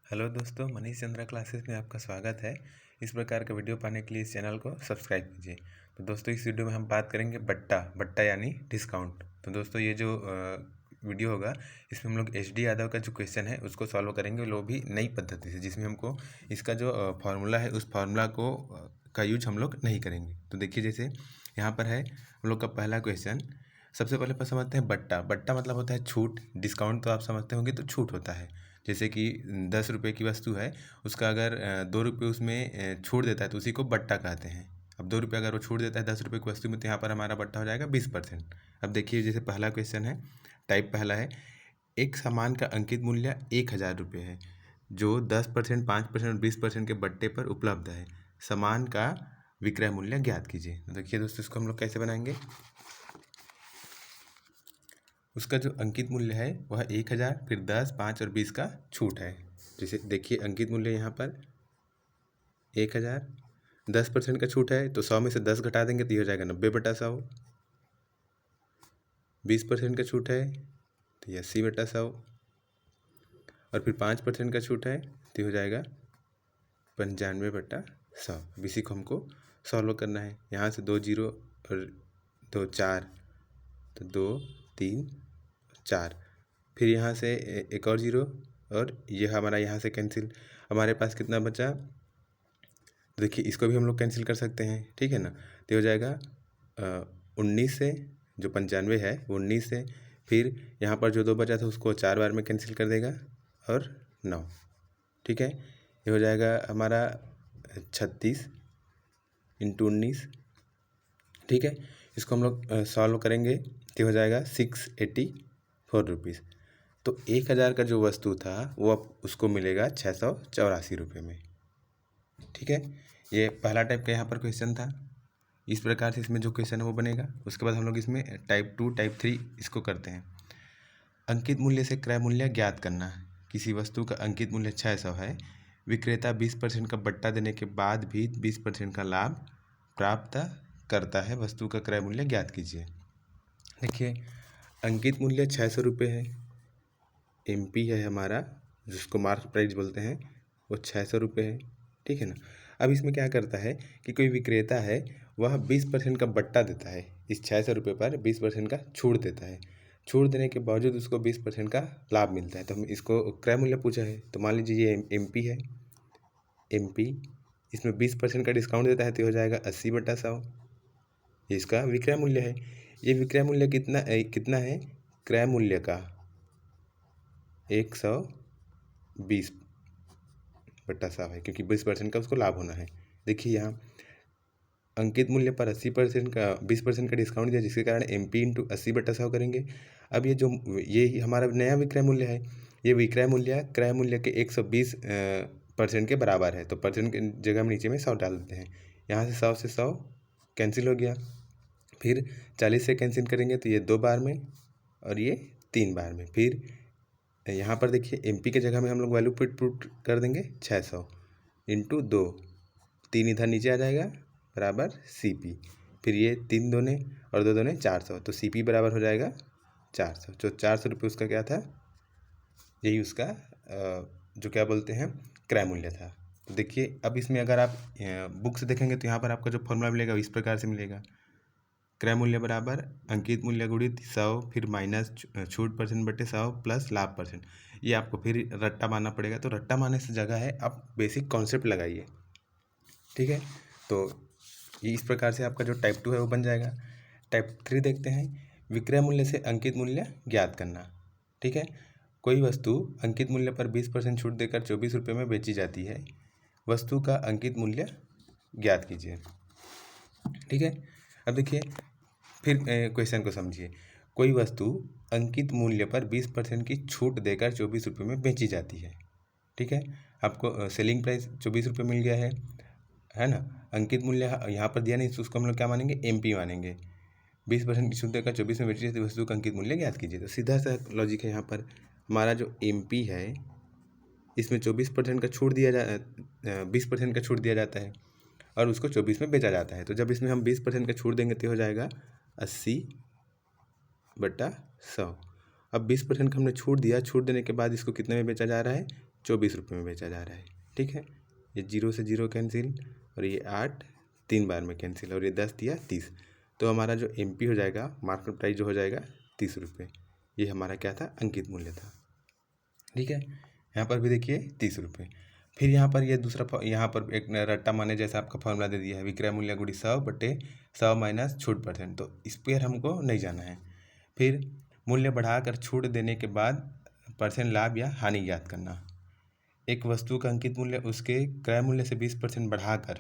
Hello दोस्तों, Manish Chandra classes में आपका स्वागत है। इस प्रकार का वीडियो पाने के लिए इस चैनल को सब्सक्राइब कीजिए। तो दोस्तों, इस वीडियो में हम बात करेंगे बट्टा यानी डिस्काउंट। तो दोस्तों, ये जो वीडियो होगा इसमें हम लोग एच डी यादव का जो क्वेश्चन है उसको सॉल्व करेंगे, वो भी नई पद्धति से, जिसमें हमको इसका जो फार्मूला है उस फार्मूला को का यूज हम लोग नहीं करेंगे। तो देखिए, जैसे यहाँ पर है हम लोग का पहला क्वेश्चन। सबसे पहले पर समझते हैं बट्टा मतलब होता है छूट। डिस्काउंट तो आप समझते होंगे, तो छूट होता है। जैसे कि 10 रुपये की वस्तु है, उसका अगर 2 रुपये उसमें छूट देता है तो उसी को बट्टा कहते हैं। अब 2 रुपये अगर वो छूट देता है 10 रुपये की वस्तु में, तो यहाँ पर हमारा बट्टा हो जाएगा 20%। अब देखिए, जैसे पहला क्वेश्चन है, टाइप पहला है, एक सामान का अंकित मूल्य 1000 रुपये है जो 10%, 5% और 20% के बट्टे पर उपलब्ध है। सामान का विक्रय मूल्य ज्ञात कीजिए। तो देखिए दोस्तों, इसको हम लोग कैसे बनाएंगे। उसका जो अंकित मूल्य है वह 1000, फिर 10, 5 और 20 का छूट है। जैसे देखिए, अंकित मूल्य यहाँ पर 1000, 10% का छूट है तो 100 में से 10 घटा देंगे तो ये हो जाएगा 90/100। 20% का छूट है तो ये 80/100, और फिर 5% का छूट है तो ये हो जाएगा 95/100। अब इसी को हमको सॉल्व करना है। यहाँ से 2 जीरो और 2 4, तो 2 3 4, फिर यहाँ से एक और जीरो, और यह हमारा यहाँ से कैंसिल। हमारे पास कितना बचा, देखिए इसको भी हम लोग कैंसिल कर सकते हैं, ठीक है ना। तो हो जाएगा 19 से, जो 95 है वो 19 से, फिर यहाँ पर जो 2 बचा था उसको 4 बार में कैंसिल कर देगा, और 9, ठीक है। ये हो जाएगा हमारा 36 इंटू 19, ठीक है। इसको हम लोग सॉल्व करेंगे तो हो जाएगा 684 रुपीज़। तो 1000 का जो वस्तु था वो अब उसको मिलेगा 684 रुपये में, ठीक है। ये पहला टाइप का यहाँ पर क्वेश्चन था। इस प्रकार से इसमें जो क्वेश्चन है वो बनेगा। उसके बाद हम लोग इसमें टाइप 2, टाइप 3 इसको करते हैं। अंकित मूल्य से क्रय मूल्य ज्ञात करना। किसी वस्तु का अंकित मूल्य 600 है, विक्रेता 20% का बट्टा देने के बाद भी 20% का लाभ प्राप्त करता है। वस्तु का क्रय मूल्य ज्ञात कीजिए। देखिए, अंकित मूल्य 600 रुपये है, एमपी है हमारा, जिसको मार्क प्राइस बोलते हैं, वो 600 रुपये है, ठीक है ना। अब इसमें क्या करता है कि कोई विक्रेता है, वह 20% का बट्टा देता है। इस 600 रुपये पर 20% का छूट देता है। छूट देने के बावजूद उसको 20% का लाभ मिलता है। तो हम इसको क्रय मूल्य पूछा है, तो मान लीजिए ये एमपी है। एमपी इसमें 20% का डिस्काउंट देता है तो हो जाएगा 80/100। ये इसका विक्रय मूल्य है। ये विक्रय मूल्य कितना है, क्रय मूल्य का 120/100 है, क्योंकि 20% का उसको लाभ होना है। देखिए, यहाँ अंकित मूल्य पर 80% का 20% का डिस्काउंट दिया, जिसके कारण एमपी इंटू 80/100 करेंगे। अब ये हमारा नया विक्रय मूल्य है। ये विक्रय मूल्य क्रय मूल्य के 120% के बराबर है। तो परसेंट के जगह हम नीचे में 100 डाल देते हैं। यहाँ से 100 से 100 कैंसिल हो गया। फिर 40 से कैंसिल करेंगे तो ये 2 बार में, और ये 3 बार में। फिर यहाँ पर देखिए, एमपी के जगह में हम लोग वैल्यू पुट कर देंगे 600 इंटू 2, 3 इधर नीचे आ जाएगा, बराबर सीपी। फिर ये 3 दूने और 2 दूने 400, तो सीपी बराबर हो जाएगा 400। जो 400 रुपये उसका क्या था, यही उसका जो क्या बोलते हैं क्रय मूल्य था। तो देखिए, अब इसमें अगर आप बुक से देखेंगे तो यहाँ पर आपका जो फॉर्मूला मिलेगा इस प्रकार से मिलेगा। क्रय मूल्य बराबर अंकित मूल्य गुणित 100, फिर माइनस छूट परसेंट बटे 100 प्लस लाभ परसेंट। ये आपको फिर रट्टा मारना पड़ेगा। तो रट्टा मारने से जगह है, आप बेसिक कॉन्सेप्ट लगाइए, ठीक है। तो ये इस प्रकार से आपका जो टाइप 2 है वो बन जाएगा। टाइप 3 देखते हैं। विक्रय मूल्य से अंकित मूल्य ज्ञात करना, ठीक है। कोई वस्तु अंकित मूल्य पर 20% छूट देकर 24 रुपये में बेची जाती है। वस्तु का अंकित मूल्य ज्ञात कीजिए, ठीक है। अब देखिए, फिर क्वेश्चन को समझिए। कोई वस्तु अंकित मूल्य पर 20% की छूट देकर 24 रुपये में बेची जाती है, ठीक है। आपको सेलिंग प्राइस 24 रुपये मिल गया है ना। अंकित मूल्य यहाँ पर दिया नहीं, तो उसको हम लोग क्या मानेंगे, एमपी मानेंगे। 20% की छूट देकर 24 में बेची जाती है वस्तु का अंकित मूल्य ज्ञात कीजिए। तो सीधा सा लॉजिक है। यहाँ पर हमारा जो एमपी है, इसमें 24% का छूट दिया 20% का छूट दिया जाता है, और उसको 24 में बेचा जाता है। तो जब इसमें हम 20% का छूट देंगे तो हो जाएगा 80/100। अब 20% का हमने छूट दिया, छूट देने के बाद इसको कितने में बेचा जा रहा है, ₹24 में बेचा जा रहा है। ठीक है, ये 0 से 0 कैंसिल और ये 8 3 बार में कैंसिल और ये 10 दिया 30। तो हमारा जो MP हो जाएगा, मार्केट प्राइस जो हो जाएगा ₹30। ये हमारा क्या था, अंकित मूल्य था। ठीक है, यहाँ पर भी देखिए ₹30। फिर यहाँ पर ये दूसरा यहाँ पर एक रट्टा माने जैसा आपका फॉर्मूला दे दिया है, विक्रय मूल्य गुणी 100/100 माइनस छूट %। तो इस पर हमको नहीं जाना है। फिर मूल्य बढ़ाकर छूट देने के बाद % लाभ या हानि ज्ञात करना। एक वस्तु का अंकित मूल्य उसके क्रय मूल्य से 20% बढ़ाकर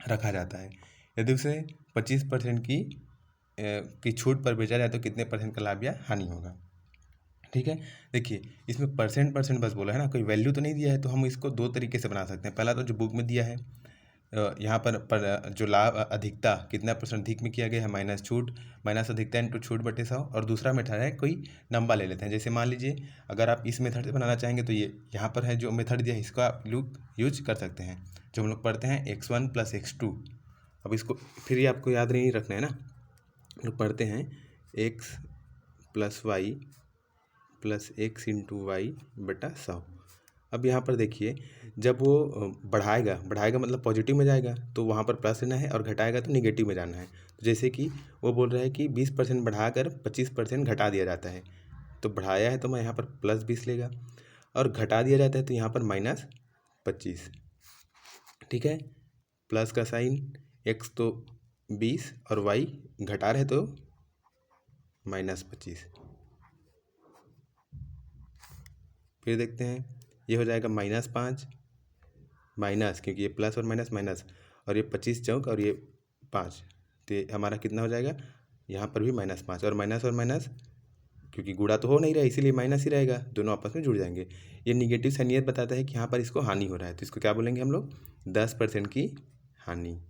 रखा जाता है। यदि उसे 25% की छूट पर बेचा जाए तो कितने % का लाभ या हानि होगा। ठीक है, देखिए इसमें % बस बोला है ना, कोई वैल्यू तो नहीं दिया है। तो हम इसको दो तरीके से बना सकते हैं। पहला तो जो बुक में दिया है, यहाँ पर जो लाभ अधिकता कितना % अधिक में किया गया है माइनस छूट, माइनस अधिकता इंटू छूट बटे 100। और दूसरा मेथड है, कोई नंबर ले लेते हैं। जैसे मान लीजिए अगर आप इस मेथड से बनाना चाहेंगे तो ये यहाँ पर है जो मेथड दिया है, इसको आप लोग यूज कर सकते हैं। जो हम लोग पढ़ते हैं x1 + x2। अब इसको फिर ये आपको याद नहीं रखना है ना, हम लोग पढ़ते हैं x + y + x × y बटा 100। अब यहाँ पर देखिए, जब वो बढ़ाएगा मतलब पॉजिटिव में जाएगा तो वहाँ पर प्लस लेना है, और घटाएगा तो निगेटिव में जाना है। तो जैसे कि वो बोल रहा है कि 20% बढ़ाकर 25% घटा दिया जाता है। तो बढ़ाया है तो मैं यहाँ पर +20 लेगा, और घटा दिया जाता है तो यहाँ पर -25। ठीक है, प्लस का साइन, x तो 20 और y घटा रहे तो -25। फिर देखते हैं, ये हो जाएगा -5 माइनस, क्योंकि ये प्लस और माइनस माइनस, और ये 25 चौक और ये 5, तो ये हमारा कितना हो जाएगा, यहाँ पर भी -5 और माइनस, क्योंकि गुणा तो हो नहीं रहा है इसीलिए माइनस ही रहेगा, दोनों आपस में जुड़ जाएंगे। ये निगेटिव साइन ये बताता है कि यहाँ पर इसको हानि हो रहा है, तो इसको क्या बोलेंगे हम लोग, 10% की हानि।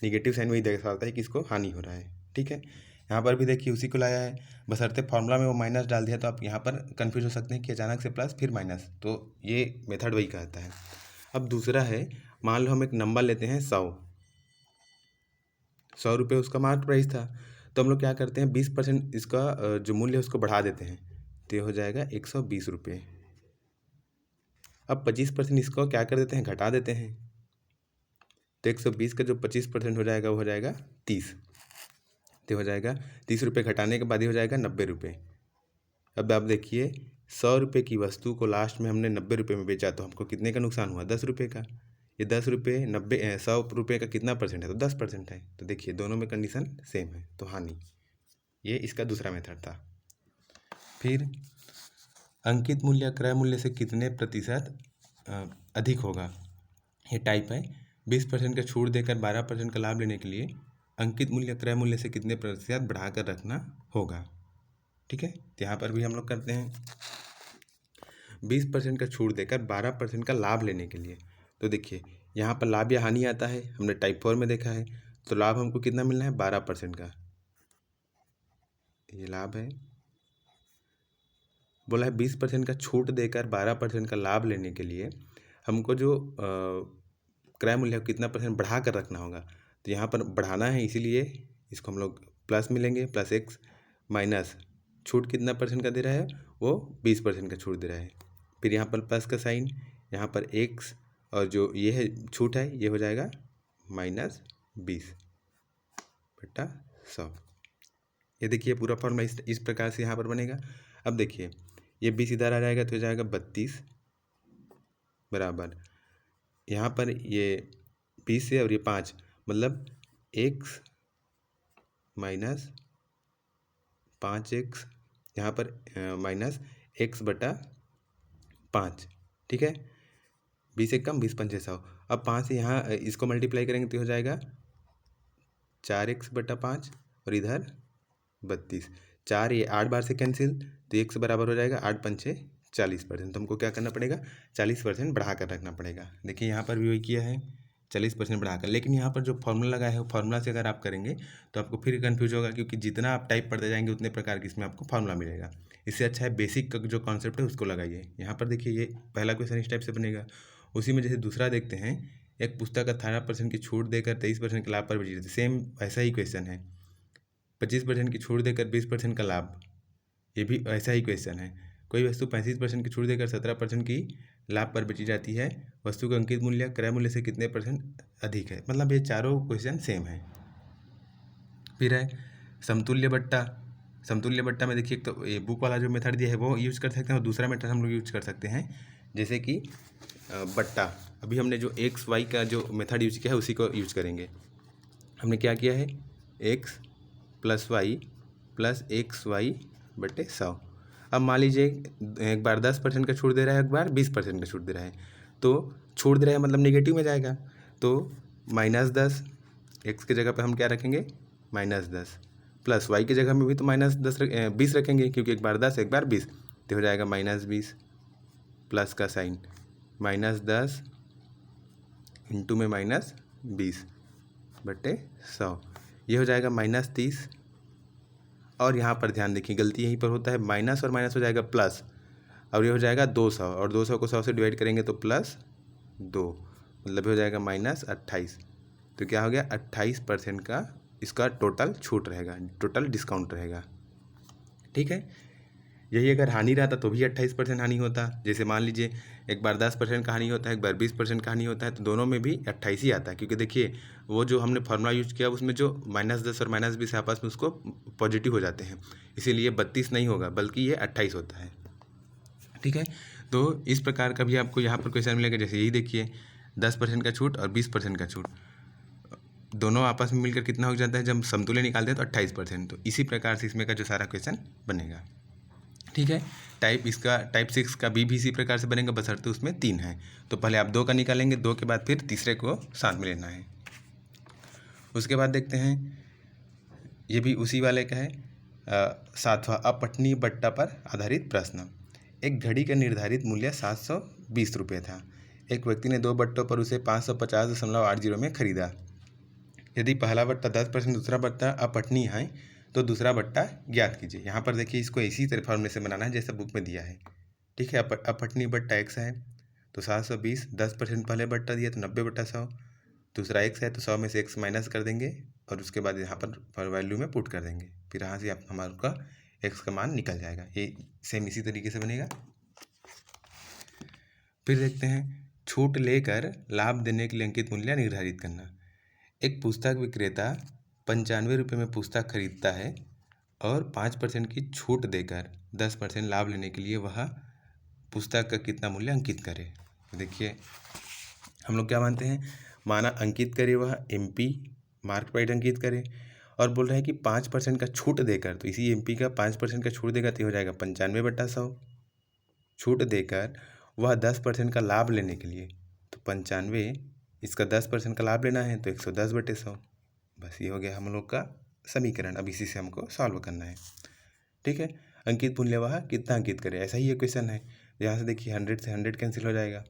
निगेटिव साइन वही दर्शाता है कि इसको हानि हो रहा है। ठीक है, यहाँ पर भी देखिए उसी को लाया है, बशर्ते फॉर्मूला में वो माइनस डाल दिया तो आप यहाँ पर कन्फ्यूज हो सकते हैं कि अचानक से प्लस फिर माइनस, तो ये मेथड वही कहता है। अब दूसरा है, मान लो हम एक नंबर लेते हैं 100 रुपये उसका मार्केट प्राइस था। तो हम लोग क्या करते हैं, 20% इसका जो मूल्य है उसको बढ़ा देते हैं, तो ये हो जाएगा 120 रुपये। अब 25% इसको क्या कर देते हैं, घटा देते हैं। तो 120 का जो 25% हो जाएगा वो हो जाएगा 30। तो हो जाएगा 30 रुपये, घटाने के बाद ही हो जाएगा 90 रुपये। अब आप देखिए, 100 रुपये की वस्तु को लास्ट में हमने 90 रुपये में बेचा, तो हमको कितने का नुकसान हुआ, 10 रुपये का। ये 10 रुपये 100 रुपये का कितना % है, तो 10% है। तो देखिए दोनों में कंडीशन सेम है, तो हानि। ये इसका दूसरा मेथड था। फिर अंकित मूल्य क्रय मूल्य से कितने % अधिक होगा, ये टाइप है। 20% का छूट देकर 12% का लाभ लेने के लिए अंकित मूल्य क्रय मूल्य से कितने % बढ़ाकर रखना होगा। ठीक है, तो यहाँ पर भी हम लोग करते हैं, 20% का छूट देकर 12% का लाभ लेने के लिए। तो देखिए यहाँ पर लाभ या हानि आता है, हमने टाइप 4 में देखा है। तो लाभ हमको कितना मिलना है, 12% का। ये लाभ है, बोला है 20% का छूट देकर 12% का लाभ लेने के लिए हमको जो क्रय मूल्य कितना % बढ़ा कर रखना होगा। तो यहाँ पर बढ़ाना है, इसीलिए इसको हम लोग प्लस मिलेंगे, +x माइनस छूट कितना % का दे रहा है, वो 20% का छूट दे रहा है। फिर यहाँ पर प्लस का साइन, यहाँ पर x और जो ये है छूट है ये हो जाएगा -20/100। ये देखिए पूरा फॉर्मूला इस प्रकार से यहाँ पर बनेगा। अब देखिए ये 20 इधर आ जाएगा तो हो जाएगा 32 बराबर, यहाँ पर ये 20 है और ये 5, मतलब x माइनस 5x, यहाँ पर -x/5। ठीक है, 20 एक कम 20 पंचे 100। अब 5 से यहाँ इसको मल्टीप्लाई करेंगे तो हो जाएगा 4x/5 और इधर 32। 4 ये 8 बार से कैंसिल, तो x बराबर हो जाएगा 8 पंचे 40%। तो हमको क्या करना पड़ेगा, 40% बढ़ा कर रखना पड़ेगा। देखिए यहाँ पर भी वही किया है, 40% बढ़ाकर। लेकिन यहाँ पर जो फॉर्मूला लगाया है वो फॉर्मूला से अगर आप करेंगे तो आपको फिर कन्फ्यूज होगा, क्योंकि जितना आप टाइप पढ़ते जाएंगे उतने प्रकार की इसमें आपको फॉर्मूला मिलेगा। इससे अच्छा है बेसिक का जो कॉन्सेप्ट है उसको लगाइए। यहाँ पर देखिए ये पहला क्वेश्चन इस टाइप से बनेगा। उसी में जैसे दूसरा देखते हैं, एक पुस्तक 18% की छूट देकर 23% के लाभ पर बेची जाती है। सेम ऐसा ही क्वेश्चन है, 25% की छूट देकर 20% का लाभ, ये भी ऐसा ही क्वेश्चन है। कोई वस्तु 35% की छूट देकर 17% की लाभ पर बेची जाती है, वस्तु का अंकित मूल्य क्रय मूल्य से कितने % अधिक है। मतलब ये चारों क्वेश्चन सेम है। फिर है समतुल्य बट्टा। समतुल्य बट्टा में देखिए, एक तो ये बुक वाला जो मेथड दिया है वो यूज कर सकते हैं, और दूसरा मेथड हम लोग यूज कर सकते हैं जैसे कि बट्टा। अभी हमने जो एक्स वाई का जो मेथड यूज किया है उसी को यूज करेंगे। हमने क्या किया है, X plus Y plus X Y बटे 100। अब मान लीजिए एक बार 10% का छूट दे रहा है, एक बार 20% का छूट दे रहा है, तो छूट दे रहा है मतलब नेगेटिव में जाएगा, तो -10 एक्स की जगह पे हम क्या रखेंगे, -10, प्लस वाई की जगह में भी तो -20 रखेंगे, क्योंकि एक बार 10 एक बार 20, तो हो जाएगा -20 प्लस का साइन, -10 इंटू में -20 बटे 100, ये हो जाएगा -30। और यहाँ पर ध्यान देखिए, गलती यहीं पर होता है, माइनस और माइनस हो जाएगा प्लस, और ये हो जाएगा 200, और 200 को 100 से डिवाइड करेंगे तो +2, मतलब हो जाएगा -28। तो क्या हो गया, 28% का इसका टोटल छूट रहेगा, टोटल डिस्काउंट रहेगा। ठीक है, यही अगर हानि रहता तो भी 28% हानि होता। जैसे मान लीजिए एक बार 10% का हानि होता है, एक बार 20% का हानि होता है, तो दोनों में भी 28 ही आता है, क्योंकि देखिए वो जो हमने फार्मूला यूज किया उसमें जो -10 और -20 आपस में उसको पॉजिटिव हो जाते हैं, इसीलिए 32 नहीं होगा बल्कि ये 28 होता है। ठीक है, तो इस प्रकार का भी आपको यहाँ पर क्वेश्चन मिलेगा। जैसे यही देखिए 10% का छूट और 20% का छूट, दोनों आपस में मिलकर कितना हो जाता है, जब समतुल्य निकालते हैं तो 28%। तो इसी प्रकार से इसमें का जो सारा क्वेश्चन बनेगा। ठीक है, टाइप 6 का भी इसी प्रकार से बनेगा, बशर्ते उसमें 3 है। तो पहले आप 2 का निकालेंगे, 2 के बाद फिर तीसरे को साथ में लेना है। उसके बाद देखते हैं, ये भी उसी वाले का है, 7वां अपठनीय बट्टा पर आधारित प्रश्न। एक घड़ी का निर्धारित मूल्य 720 रुपये था। एक व्यक्ति ने 2 बट्टों पर उसे 550.80 में खरीदा। यदि पहला बट्टा 10%, दूसरा बट्टा अपठनीय है, तो दूसरा बट्टा ज्ञात कीजिए। यहाँ पर देखिए, इसको इसी तरह फॉर्मूले से बनाना है जैसा बुक में दिया है। ठीक है, अपठनीय बट्टा x है तो 720, 10% पहले बट्टा दिया तो 90/100, दूसरा x है तो 100 में से x माइनस कर देंगे, और उसके बाद यहाँ पर वैल्यू में पुट कर देंगे, फिर यहाँ से आप हमारे का x का मान निकल जाएगा। ये सेम इसी तरीके से बनेगा। फिर देखते हैं, छूट लेकर लाभ देने के लिए अंकित मूल्य निर्धारित करना। एक पुस्तक विक्रेता 95 रुपये में पुस्तक खरीदता है और 5% की छूट देकर 10% लाभ लेने के लिए वह पुस्तक का कितना मूल्य अंकित करे। देखिए, हम लोग क्या मानते हैं, माना अंकित करे वह MP मार्क पॉइंट अंकित करे, और बोल रहे हैं कि 5% का छूट देकर, तो इसी MP का 5% का छूट देगा तो हो जाएगा 95/100। छूट देकर वह 10% का लाभ लेने के लिए, तो 95, इसका 10% का लाभ लेना है तो 110/100। बस ये हो गया हम लोग का समीकरण। अब इसी से हमको सॉल्व करना है। ठीक है, अंकित मूल्य वह कितना अंकित करे, ऐसा ही ये क्वेश्चन है। यहाँ से देखिए 100 से 100 कैंसिल हो जाएगा,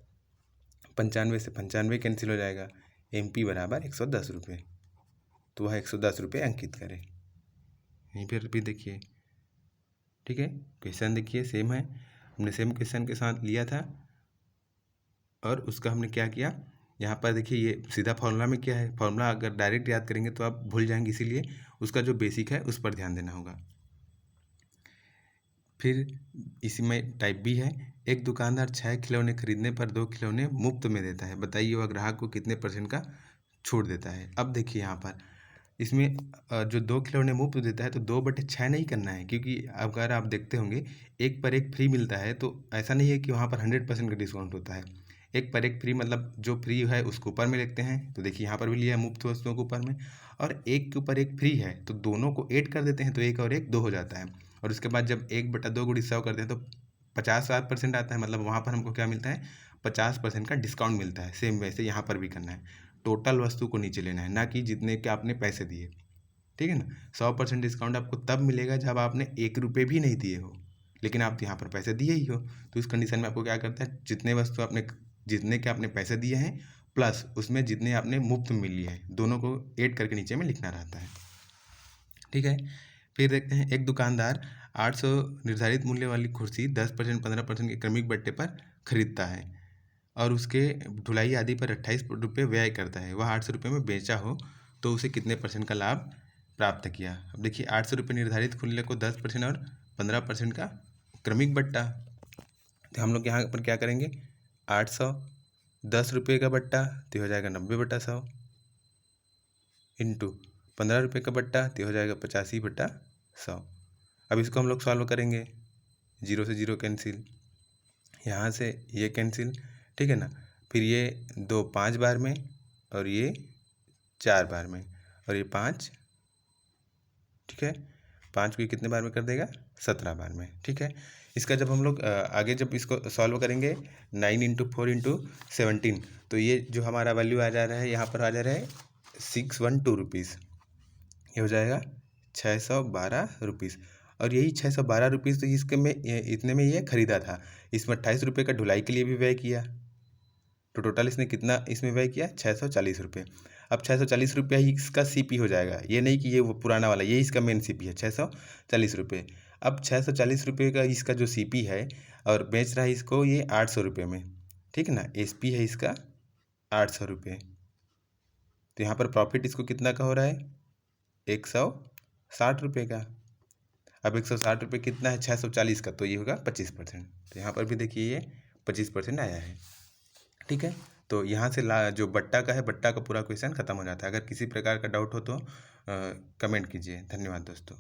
95 से 95 कैंसिल हो जाएगा, MP बराबर 110 रुपये, तो वह 110 रुपये अंकित करे। यहीं पर भी देखिए, ठीक है, क्वेश्चन देखिए सेम है, हमने सेम क्वेश्चन के साथ लिया था, और उसका हमने क्या किया, यहाँ पर देखिए ये सीधा फॉर्मूला में क्या है, फॉर्मूला अगर डायरेक्ट याद करेंगे तो आप भूल जाएंगे, इसीलिए उसका जो बेसिक है उस पर ध्यान देना होगा। फिर इसमें टाइप B है, एक दुकानदार 6 खिलौने खरीदने पर 2 खिलौने मुफ्त में देता है, बताइए वह ग्राहक को कितने % का छूट देता है। अब देखिए यहाँ पर इसमें जो 2 खिलौने मुफ्त देता है तो 2/6 नहीं करना है, क्योंकि अगर आप देखते होंगे 1 पर 1 फ्री मिलता है, तो ऐसा नहीं है कि वहाँ पर 100% का डिस्काउंट होता है। 1 पर 1 फ्री मतलब जो फ्री है उसको ऊपर में लिखते हैं, तो देखिए यहाँ पर भी लिया है मुफ्त वस्तुओं को ऊपर में, और 1 के ऊपर 1 फ्री है तो दोनों को ऐड कर देते हैं, तो 1 और 1 2 हो जाता है, और उसके बाद जब 1/2 गुणित 100 करते हैं तो 50% आता है, मतलब वहाँ पर हमको क्या मिलता है, 50% का डिस्काउंट मिलता है। सेम वैसे यहाँ पर भी करना है, टोटल वस्तु को नीचे लेना है, ना कि जितने के आपने पैसे दिए। ठीक है ना, 100% डिस्काउंट आपको तब मिलेगा जब आपने 1 रुपये भी नहीं दिए हो, लेकिन आप यहाँ पर पैसे दिए ही हो, तो इस कंडीशन में आपको क्या करता है, जितने के आपने पैसे दिए हैं प्लस उसमें जितने आपने मुफ्त में लिए हैं, दोनों को ऐड करके नीचे में लिखना रहता है। ठीक है, फिर देखते हैं, एक दुकानदार 800 निर्धारित मूल्य वाली कुर्सी 10%, 15% के क्रमिक बट्टे पर खरीदता है, और उसके ढुलाई आदि पर 28 रुपये व्यय करता है। वह 800 रुपये में बेचा हो तो उसे कितने % का लाभ प्राप्त किया। अब देखिए 800 रुपये निर्धारित मूल्य को 10% और 15% का क्रमिक बट्टा, तो हम लोग यहाँ पर क्या करेंगे, 800, 10 रुपये का बट्टा तो हो जाएगा 90/100, इंटू 15 रुपये का बट्टा तो हो जाएगा 85/100। अब इसको हम लोग सॉल्व करेंगे, 0 से 0 कैंसिल, यहाँ से ये कैंसिल, ठीक है ना। फिर ये 2 5 बार में और ये 4 बार में और ये 5, ठीक है, 5 को ये कितने बार में कर देगा, 17 बार में, ठीक है। इसका जब हम लोग आगे जब इसको सॉल्व करेंगे 9 × 4 × 17, तो ये जो हमारा वैल्यू आ जा रहा है, यहाँ पर आ जा रहा है 612 रुपीज़, ये हो जाएगा 612 रुपीज़। और यही 612 रुपीज़ तो इसके में इतने में ये खरीदा था, इसमें 28 रुपये का ढुलाई के लिए भी व्यय किया, तो टोटल इसने कितना इसमें व्यय किया, 640 रुपये। अब 640 रुपया ही इसका CP हो जाएगा, ये नहीं कि ये वो पुराना वाला, ये इसका मेन CP है 640 रुपये। अब 640 रुपये का इसका जो CP है और बेच रहा है इसको ये 800 रुपये में, ठीक है ना। SP है इसका 800 रुपये, तो यहाँ पर प्रॉफिट इसको कितना का हो रहा है, 160 रुपये का। अब 160 रुपये कितना है 640 का, तो ये होगा 25%। तो यहाँ पर भी देखिए ये 25% आया है, ठीक है। तो यहाँ से जो बट्टा का है, बट्टा का पूरा क्वेश्चन खत्म हो जाता है। अगर किसी प्रकार का डाउट हो तो कमेंट कीजिए। धन्यवाद दोस्तों।